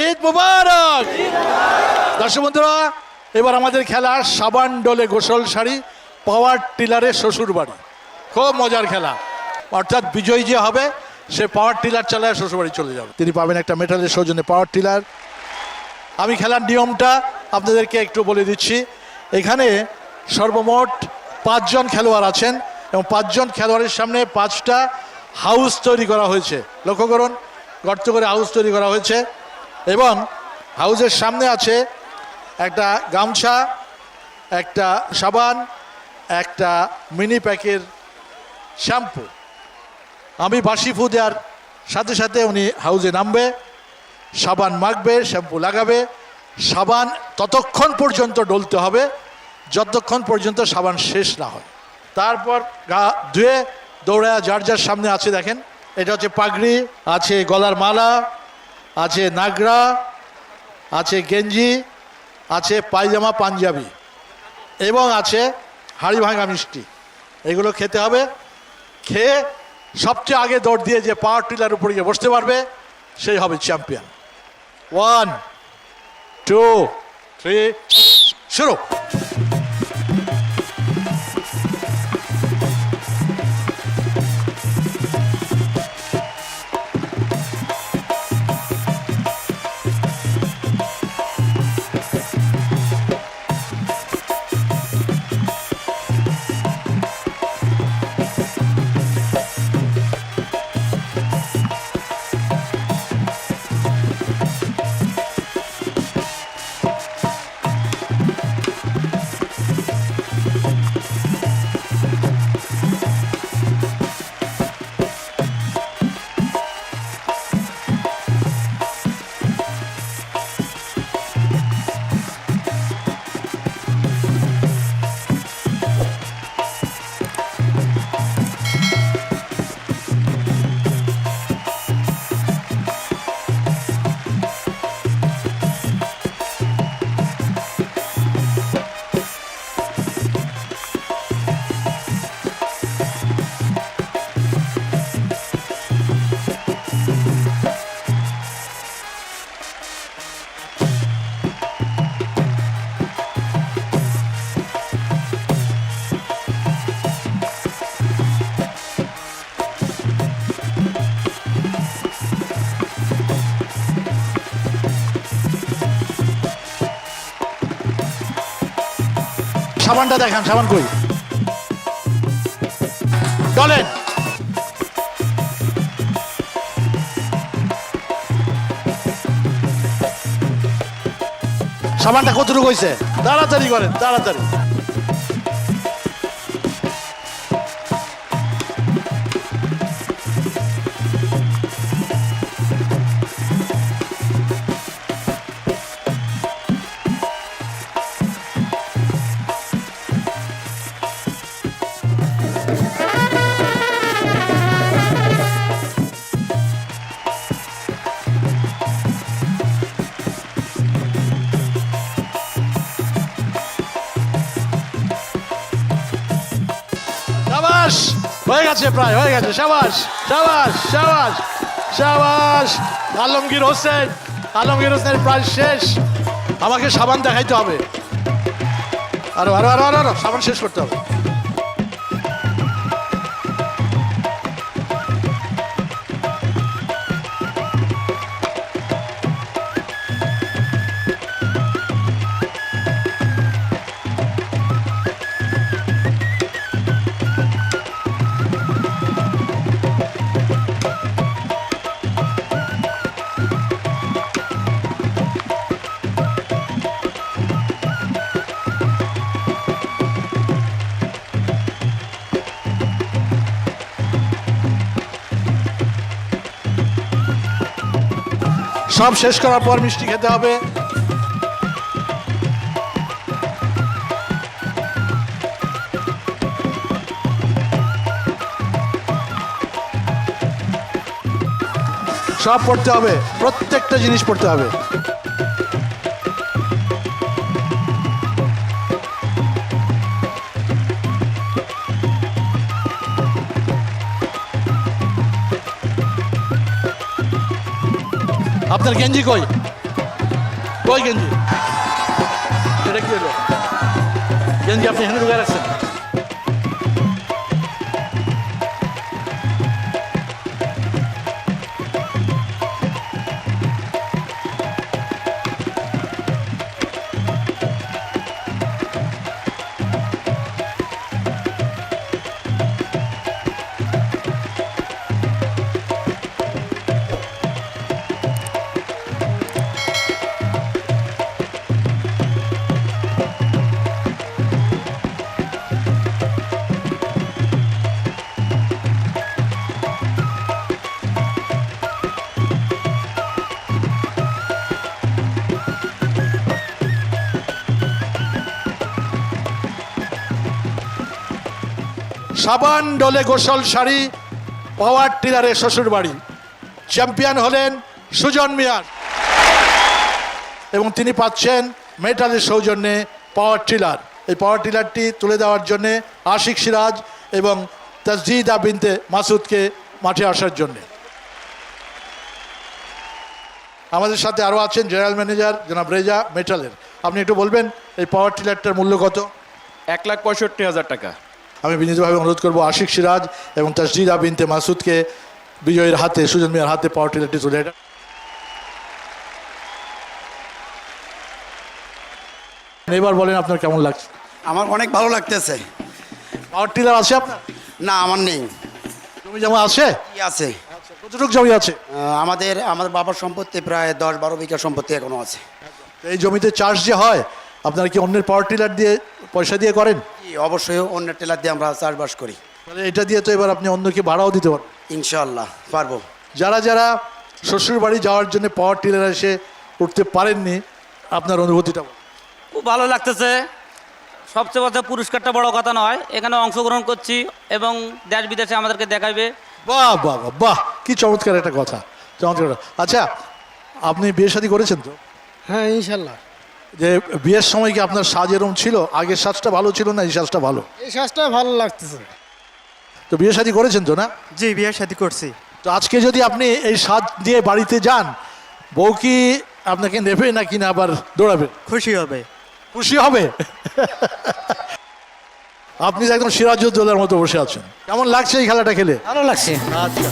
ঈদ মুবারক। দর্শক বন্ধুরা, এবার আমাদের খেলা সাবান ডোলে গোসল শাড়ি পাওয়ার টিলারে শ্বশুর বাড়ি। খুব মজার খেলা, অর্থাৎ বিজয়ী যে হবে সে পাওয়ার টিলার চালায় শ্বশুর বাড়ি চলে যাবে। তিনি পাবেন একটা মেটালের সৌজন্যে পাওয়ার টিলার। আমি খেলার নিয়মটা আপনাদেরকে একটু বলে দিচ্ছি। এখানে সর্বমোট 5 জন খেলোয়াড় আছেন এবং 5 জন খেলোয়াড়ের সামনে 5টা হাউস তৈরি করা হয়েছে। লক্ষ্য করুন, গর্ত করে হাউস তৈরি করা হয়েছে এবং হাউসের সামনে আছে একটা গামছা, একটা সাবান, একটা মিনি প্যাকের শ্যাম্পু। আমি বাসি ফু দেওয়ার সাথে সাথে উনি হাউসে নামবে, সাবান মাখবে, শ্যাম্পু লাগাবে। সাবান ততক্ষণ পর্যন্ত ডলতে হবে যতক্ষণ পর্যন্ত সাবান শেষ না হয়। তারপর গা ধুয়ে দৌড়ায় যার যার সামনে আছে দেখেন, এটা হচ্ছে পাগড়ি, আছে গলার মালা, আছে নাগরা, আছে গেঞ্জি, আছে পায়জামা পাঞ্জাবি এবং আছে হাড়ি ভাঙা মিষ্টি। এগুলো খেতে হবে। খেয়ে সবচেয়ে আগে দৌড় দিয়ে যে পাওয়ার টিলার উপরে গিয়ে বসতে পারবে সেই হবে চ্যাম্পিয়ন। 1 2 3 শুরু। সাবানটা দেখান, সাবান কই? বলেন। সাবানটা কতটুকু হয়েছে? তাড়াতাড়ি করেন, তাড়াতাড়ি। শাবাশ, হয়ে গেছে, প্রায় হয়ে গেছে। শাবাশ শাবাশ শাবাশ শাবাশ। আলমগীর হোসেন, আলমগীর হোসেনের প্রায় শেষ। আমাকে সাবান দেখাইতে হবে, আরো আরো আরো আরো সাবান শেষ করতে হবে। সব শেষ করার পর মিষ্টি খেতে হবে। সব পড়তে হবে, প্রত্যেকটা জিনিস পড়তে হবে। আপনার গেঞ্জি কই? কই গেঞ্জি? এটা কি হলো? গেঞ্জি আপনি এখানে ঢুকে রাখছেন? সাবান ডোলে গোসল শাড়ি পাওয়ার টিলারে শ্বশুর বাড়ি। চ্যাম্পিয়ন হলেন সুজন মিয়ার এবং তিনি পাচ্ছেন মেটালের সৌজন্যে পাওয়ার টিলার। এই পাওয়ার টিলারটি তুলে দেওয়ার জন্যে আশিক সিরাজ এবং তাসজিদা বিনতে মাসুদকে মাঠে আসার জন্যে। আমাদের সাথে আরও আছেন জেনারেল ম্যানেজার জনাব রেজা মেটালের। আপনি একটু বলবেন এই পাওয়ার টিলারটার মূল্য কত? 1,65,000 টাকা। আমি বিনীতভাবে অনুরোধ করবো আশিক সিরাজ এবং তাসজিদা বিনতে মাসুদকে বিজয়ীর হাতে, সুজন মিয়ার হাতে পাওয়ার টিলারটি তুলে দেন। এবার বলেন আপনার কেমন লাগছে? আমার অনেক ভালো লাগতেছে। পাওয়ার টিলার আছে আপনার? না, আমার নেই। জমি জমা আছে? কি আছে? কতটুকু জমি আছে? আমাদের বাবার সম্পত্তি প্রায় 10-12 বিঘা সম্পত্তি এখনো আছে। এই জমিতে চাষ যে হয় আপনারা কি অন্যের পাওয়ার টিলার দিয়ে পয়সা দিয়ে করেন? কি, অবশ্যই অন্যের টেলার দিয়ে আমরা চাষবাস করি। তাহলে এটা দিয়ে তো এবার আপনি অন্যকে ভাড়াও দিতে পারেন। ইনশাআল্লাহ পারবো। যারা যারা শ্বশুর বাড়ি যাওয়ার জন্য পাওয়ার টিলার এসে উঠতে পারেননি, আপনার অনুভূতিটা বলুন। খুব ভালো লাগতেছে। সবচেয়ে বড় পুরস্কারটা বড় কথা নয়, এখানে অংশগ্রহণ করছি এবং দেশ বিদেশে আমাদেরকে দেখাইবে। বাহ বাহ বাহ বাহ, কি চমৎকার একটা কথা, চমৎকার। আচ্ছা, আপনি বিয়ে শাদী করেছেন তো? হ্যাঁ, ইনশাল্লাহ। যে বিয়ের সময় কি আপনার সাজ এরকম ছিল? আগের সাজটা ভালো ছিল না এই সাজটা ভালো? এই সাজটা ভালো লাগতেছে। তো বিয়ে শাদী করেছেন তো না? জি, বিয়ের সাথে করছি। তো আজকে যদি আপনি এই সাজ দিয়ে বাড়িতে যান, বউ কি আপনাকে নেবে নাকি না আবার দৌড়াবে? খুশি হবে। খুশি হবে? আপনি তো একদম সিরাজউদ্দৌলার মতো বসে আছেন। কেমন লাগছে এই খেলাটা খেলে? ভালো লাগছে। আচ্ছা।